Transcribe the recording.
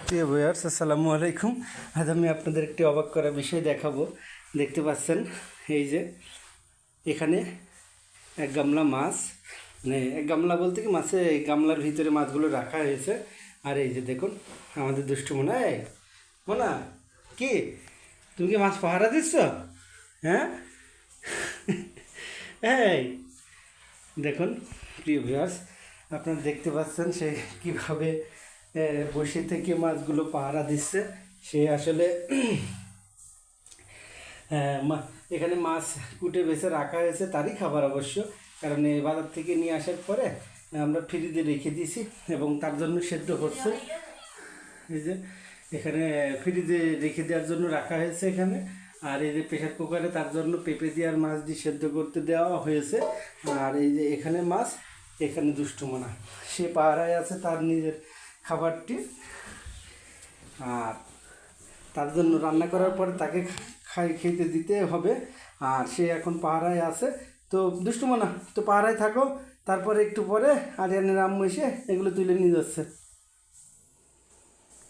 প্রিয় ভিউয়ার্স, আসসালামু আলাইকুম। আজ আমি আপনাদের একটি অবাক করা বিষয় দেখাবো। দেখতে পাচ্ছেন এই যে এখানে এক গামলা মাছ, মানে এক গামলা বলতে কি মাছে এই গামলার ভিতরে মাছগুলো রাখা হয়েছে। আর এই যে দেখুন আমাদের দুষ্টু মোনা, এই মোনা কি তুমি কি মাছ পাহারা দিচ্ছ? হ্যাঁ এই দেখুন প্রিয় ভিউয়ার্স, আপনারা দেখতে পাচ্ছেন সে কীভাবে বসে থেকে মাছগুলো পাহারা দিচ্ছে। সে আসলে এখানে মাছ কুটে বেছে রাখা হয়েছে, তারই খাবার অবশ্য, কারণ এই বাজার থেকে নিয়ে আসার পরে আমরা ফ্রিজে রেখে দিয়েছি এবং তার জন্য সেদ্ধ হচ্ছে। এই যে এখানে ফ্রিজে রেখে দেওয়ার জন্য রাখা হয়েছে এখানে। আর এই যে প্রেশার কুকারে তার জন্য পেঁপে দিয়ে আর মাছ দিয়ে সেদ্ধ করতে দেওয়া হয়েছে। আর এই যে এখানে মাছ, এখানে দুষ্টুমনা সে পাহারায় আছে তার নিজের খাবারটি। আর তার জন্য রান্না করার পরে তাকে খেতে দিতে হবে। আর সে এখন পাহারায় আছে। তো দুষ্টুমনা তো পাহারায় থাকো, তারপরে একটু পরে আরিয়ানের আম্মু এসে এগুলো তুলে নিয়ে যাচ্ছে।